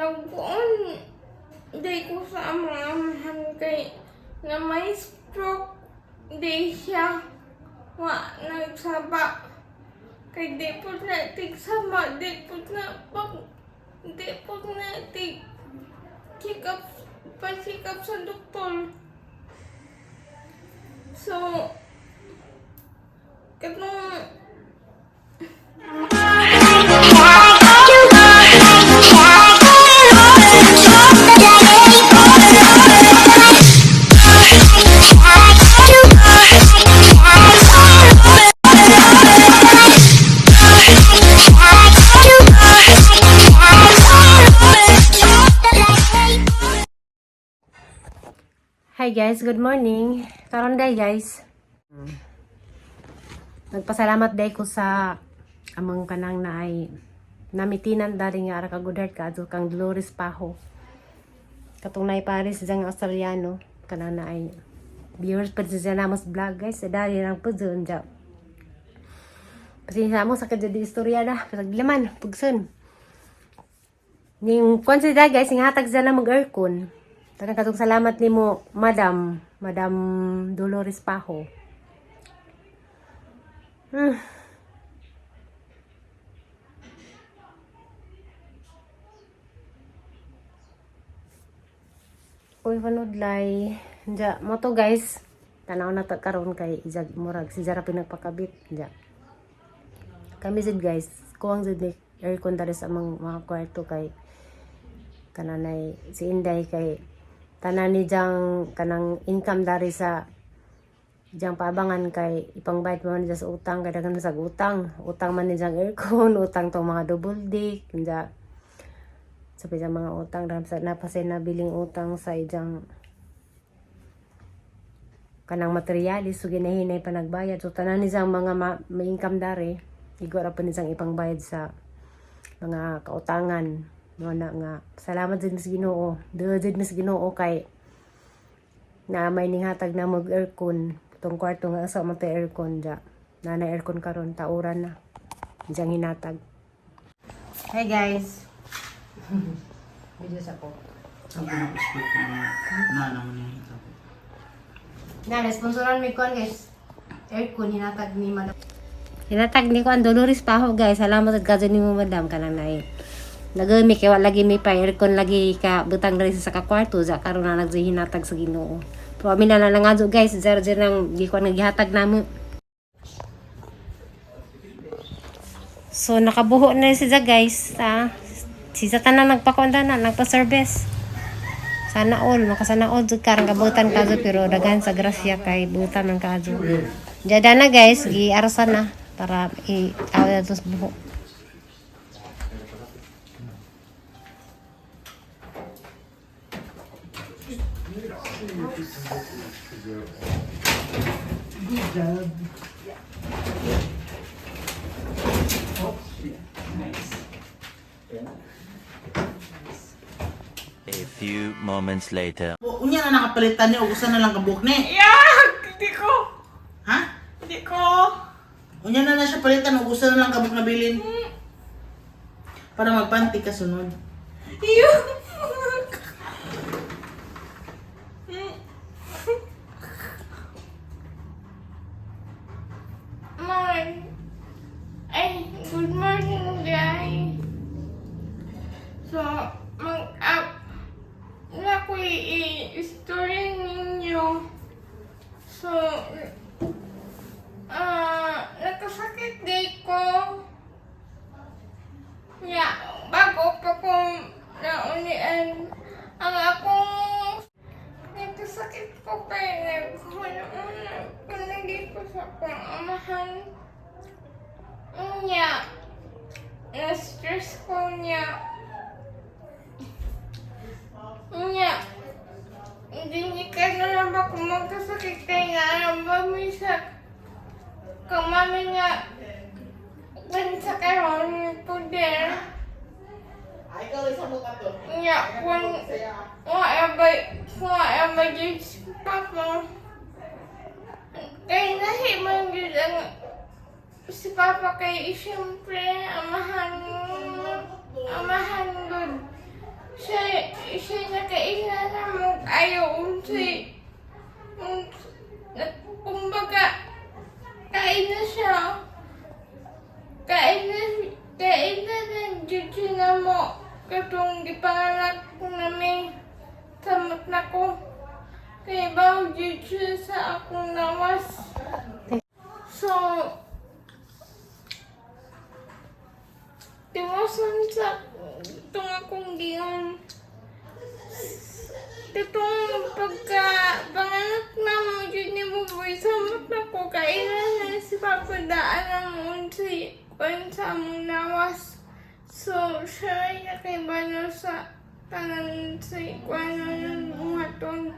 nagbuon. Day ko sa amahan kay na may stroke. Day siya. Nagsaba. Kay di po na tigsama. Di po na check up sa doktor. So, katong Hi guys, good morning. Karon day guys. Nagpasalamat day ko sa among kanang naay namitinan dari nga ara kagudart ka adto kang Dolores Paho. Katong naay Paris jang Australiano kanang naay viewers pa sa namos vlog guys. Dari lang pud zon ja. Pasensya mo sa kadto di istorya na paglaman pugson. Ning konsida guys, ning hatag sa na mag-aircon. Tanang katong salamat nimo Madam Dolores Paho. Uy panudlay. Ja mo to guys. Tanaw na ta karon kay Izag murag si Zara pinagpakabit ja. Kami jud guys, kuwang jud ni aircon dari sa mga kwarto kay kananay si Inday kay tanan ni jang kanang income dari sa jang paabangan kay ipangbayad mo man sa utang kay daghan sa utang man ni jang aircon utang tong mga double deck kanya sa pijang mga utang dahil sa napasay na biling utang sa ijang kanang materialis so ginahinay pa nagbayad so tanan ni jang mga may income dari igora pa ni jang ipangbayad sa mga kautangan. No na nga salamat din sa Ginoo. Duha din sa Ginoo kay na may ninghatag na mag aircon tong kwarto nga sa man aircon ja. Na aircon karon tauran na. Diyang hinatag. Hey guys. Video sa ko. Na sponsoran mi kon guys. Aircon hinatag ni Madam. Hinatag ni ko ang Dolores Paho guys. Salamat sa gadyo ni mo Madam kanang naay. Nagami kay wala lagi may pa aircon lagi ka butang diri sa kwarto ja karon na naghinatag sa Ginoo. Pero amin na lang nga guys, zero nang gi ko nagihatag namo. So nakabuho na si Ja guys, si Ja tanan nagpakonda na nagpa-service. Sana all makasana all jud karang kabutan kadto pero daghan sa grasya kay butan man kadto. Jada na guys, gi-arasan na para i-awad tos buho. Good job. A few moments later. Unya na nakapalitan niyo, ugusan na lang kabuk ni. Hindi ko. Ha? Hindi ko. Unya na siya palitan, ugusan na lang kabuk na bilin. Para magpanti ka sunod. Iyo. Good morning guys. So, na ko i-story ninyo. So, nakasakit day ko. Bago pa kong naunian ang akong nakasakit ko kaya panagay ko sa akong amahan. Na-stress ko hindi ka na lang ba kung magkasakit kayo na mami sa kamami nga sa karon puder Ay, ikaw isa mo ka to. kung abay yung papa kaya nahiman yun ang si Papa kay siyempre amahan good ayaw unsay. Kumbaga, kain na siya. Kain na ng judge na mo. Katong gipanganak ko namin. Samot na ko. Kaya ba judge sa akong nawas. So, tiwasan sa itong akong giyon. Itong panganak na mo, dyan ni Buboy, samot na ko, kailan na si Papadaan ang unsi, kung sa mong nawas. So, siya ay nakibano sa tanan sa ikwano ng buhaton,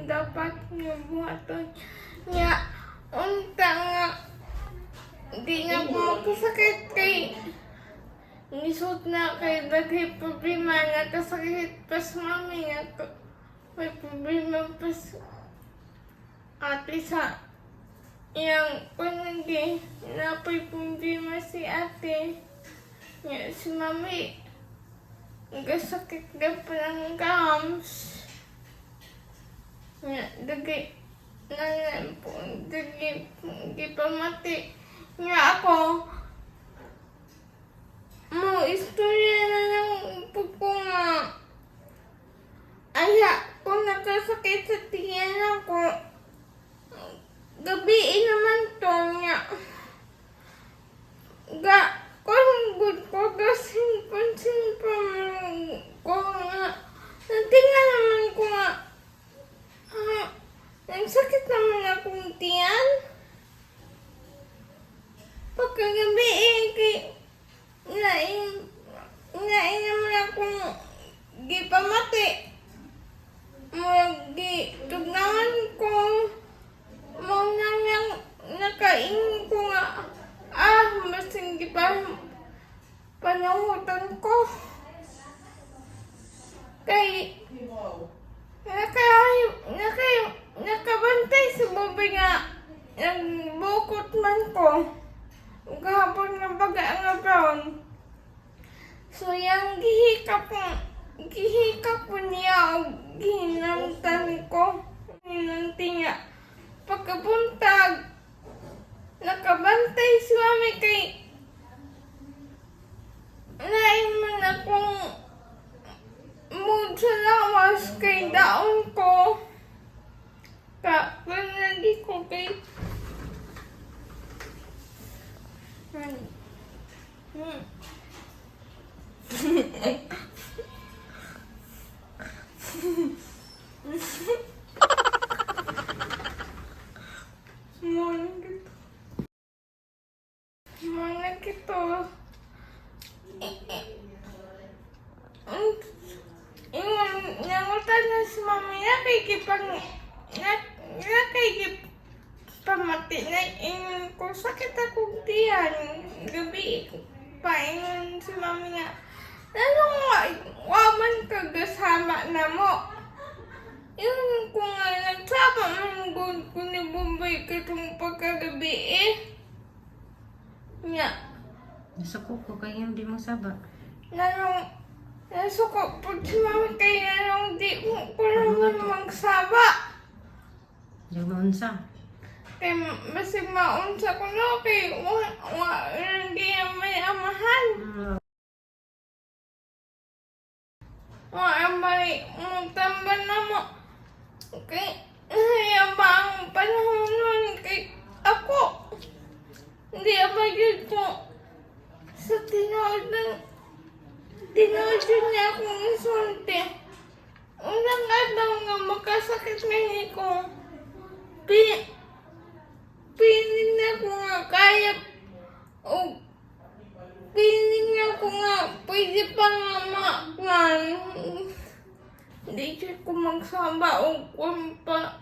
dapat ng buhaton. Nga, unta nga, di nga ko magkasakit kay nisot na kay daghay problema nga kasakit pas mami nga may problema pas ate sa iyang panagi napay problema si ate nga si mami nagkasakit na pa ng gums nga daghay daghay pamati nga ako mo istorya na ng pupo nga aya kung nakasakit sa tiyan ako gabi naman to nga kung good ko gasin pa ko nga natinga naman ko nga nagsakit naman akong tiyan pagkagabi kay Nain naman akong gipamati. Tugnawan ko. Muna nang nakain ko nga. Masing panahutan ko. Kay nakabantay sa babi nga. Nagbukot man ko. Gahapon nga baga nga brown. So, yung gihikap ko niya o ginantan ko. Ginanti niya. Pagkabuntag, nakabantay si mami kay naiman akong mood sa lawas kay daon ko. Kung lagi ko kay Mana gitu. Yang utama si mamanya kayak gipang kayak pamati na ingon ko sakit akong tiyan gabi paingon si mami nga nanong waman kagasama na mo yun ko nga nagsama man gud ko ni Bombay katong pagkagabi nga Nasuko ko kaya hindi mo saba. nanong nasuko po si mami kaya nanong di ko naman magsaba Yung maunsa. kay masig maunsa ko no kay hindi may amahan may magtamban na mo kay ba ang panahon nun kay ako hindi yun ko sa tinood yun niya akong isunti unang adlaw nga makasakit ngayon ko piling na ko nga kaya o piling na ko nga pwede pa nga makwan hindi siya ko magsamba o kung pa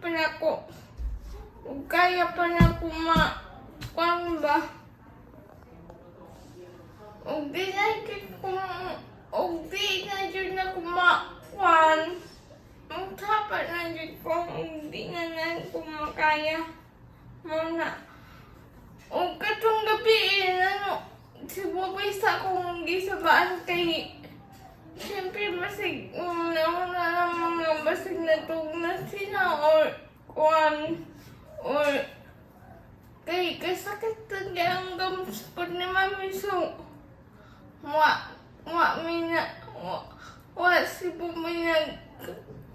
na ko o kaya pa na ko makwan ba o di na dyan na ko makwan ang tapa na dyan ko hindi na ko makaya muna. O katong gabi, si Bobay sa akong gisabaan kay siyempre masig, naman basig natug na sila or kuan or kay sakit talaga ang gamspod ni mami so si bumay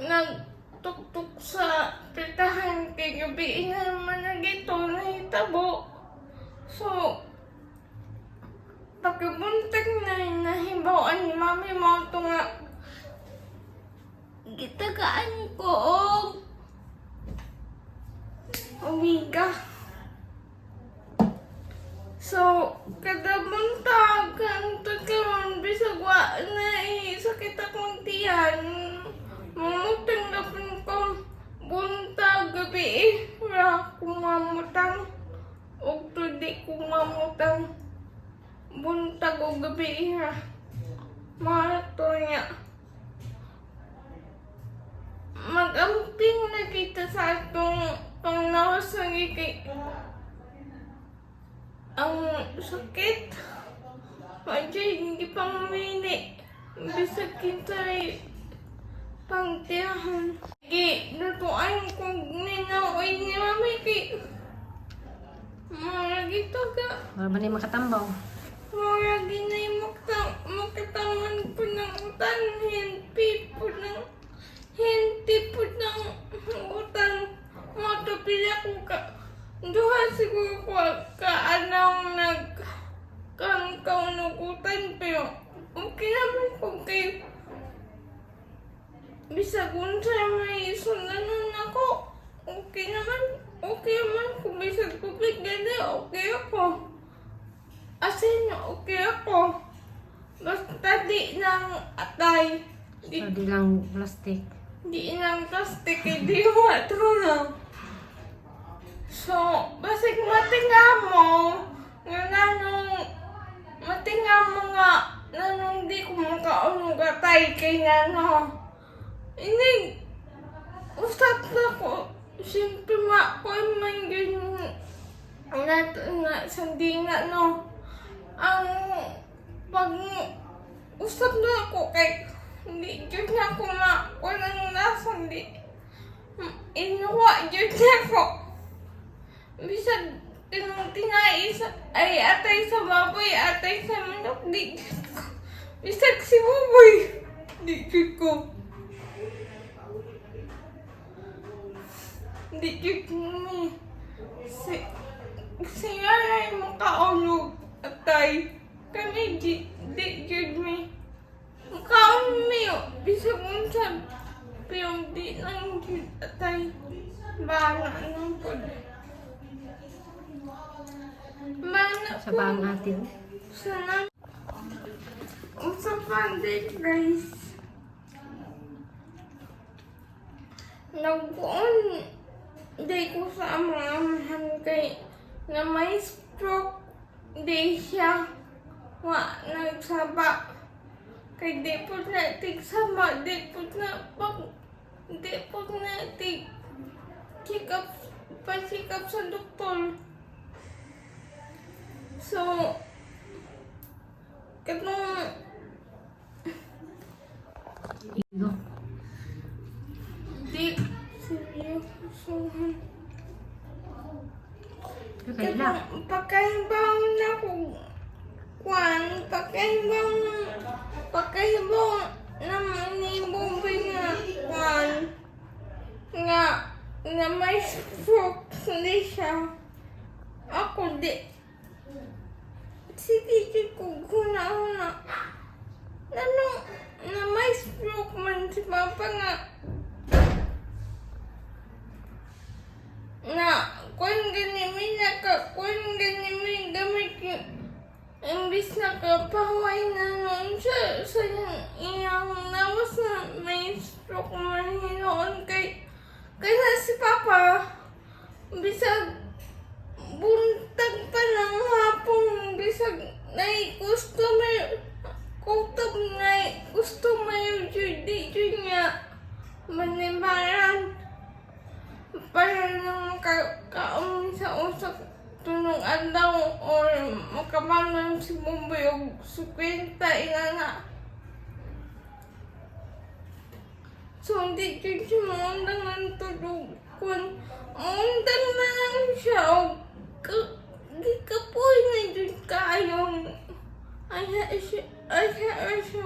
nagtuktok sa pitahan kay gabi na naman na gito nahitabo so pagkabuntag na nahibawaan ni mami mo ito nga gitagaan ko og umiga. So, kada buntag kanto karon bisag wa na sakit akong tiyan. Mamutang na ko buntag gabi ra kumamutang og tudi kumamutang buntag og gabi ra. Mato niya. Mag-amping na kita sa atong panglawas ng ikay. Ang sakit. Pajay, hindi pang mini. Bisag kita ay pangtiyahan. Natuan kong ninaway ni mami kay maragi to ka. Wala ba niya makatambaw? Maragi na yung makatawan po ng utan. Hindi po ng utan. Matapila ko ka. Duha siguro ko kaanaw nagkangkaw ng utan. Pero okay naman ko kay bisag unsa may sundanon ako. Okay naman kung bisag public ganda, okay ako. Asin, okay ako. Basta di lang atay. So, di lang plastic. Di lang plastic, di matulog. So, basig matinga mo, nga nanong di ko makaunog atay kay nano. Ini, usap na ko, siyempre makoy man yun, nga, sandi nga no. Ang pag usap na ako kay hindi jud na ako walang nasa hindi inuwa jud na ako bisag tinay ay atay sa baboy atay sa manok di jud ko bisag si baboy di jud ko di jud ni siya ay makaunog atay kami di jud mi mukhaon mi bisag unsa pero di lang jud atay bana nang pod bana Sa baang natin. sana usapan din guys nagbuon day ko sa mga amahan kay na may stroke day siya wa nagsaba kay di po na tigsama di po na check up sa doktor so katong Igo. di seryoso Kaila. pagkahibaw na ko kwan pagkahibaw naman ni Bombay nga kwan nga may stroke hindi siya ako di sige ko guna ano na may stroke man si Papa nga na kung ganimi gamit yung imbis na kapaway na noon siya sa iyang nawas na may stroke man hinoon kaya si Papa bisag buntag pa ng hapon bisag customer di niya manibaran para nang kaon sa usak tunong adlaw or makamanang si Bombay og 50 ingana. So So, di jud siya maundang ng tulog. Kung maundang na lang siya, o di kapoy na jud kayong Aya siya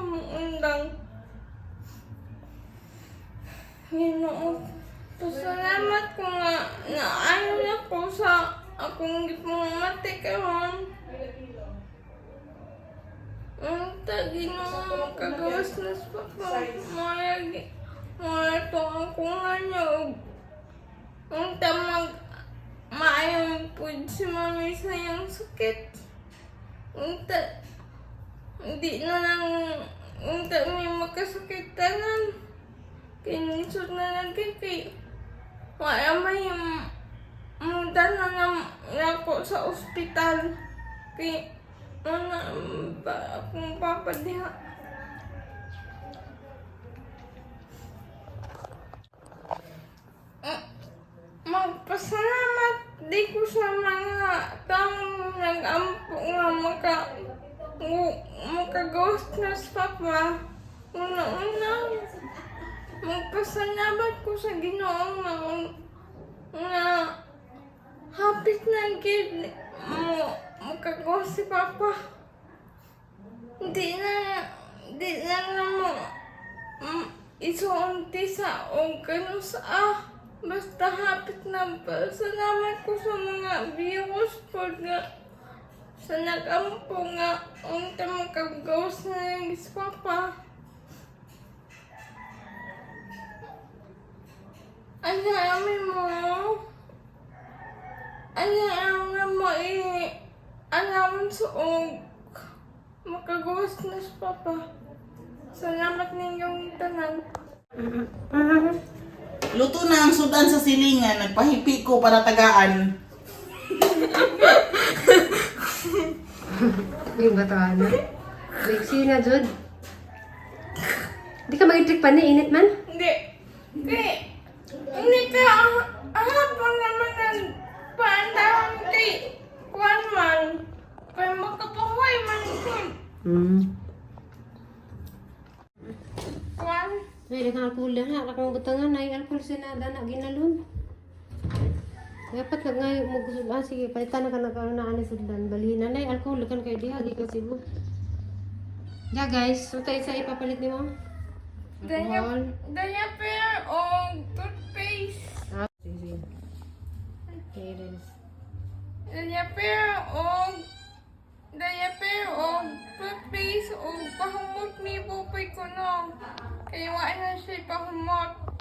maundang. Ginoo, pasalamat ko nga naayon ako sa akong gipamati karon. Unta Ginoo makagawas na sa papa. Maya to akong hanyog. Unta maayong pud si mami sa iyang sakit. Unta hindi na lang unta may makasakit tanan. Kinisod na lang kay wala may munta na lang ako sa ospital. Kay wala ba akong papadiha. Magpasalamat di ko sa mga taong nag-ampo nga makagawas na sa papa. Una-una, magpasalamat ko sa Ginoo nga hapit na gid makagawas si papa. Di na mo isuunti sa o kano sa basta hapit na pa. Salamat ko sa mga viewers po nga sa nag-ampo nga unta makagawas na yung si papa. Alam mo alam sa makagawas na si papa. Salamat ninyong tanan. Luto na ang sudan sa silingan. Nagpahipi ko para tagaan. Yung bataan na. Lexi na, Jud. Di ka mag-trick pa ni, init man? Hindi ka ahapon naman ng pandang kay Kwan man. Kaya makapahuay man ito. Kwan. Ay, dagang alcohol na ha. Akong butangan ay alcohol sinada na ginalon. Dapat na nga mag sige, palitan na ka na ani sudan. Balihin na alcohol kan kay diha di ka sibo. Ya guys, so tayo sa ipapalit ni mo. Alcohol. Diaper o toothpaste. Sige. Okay, guys. Diaper o toothpaste o pahumot ni Bupoy ko no. Kaya wala na siya pahumot.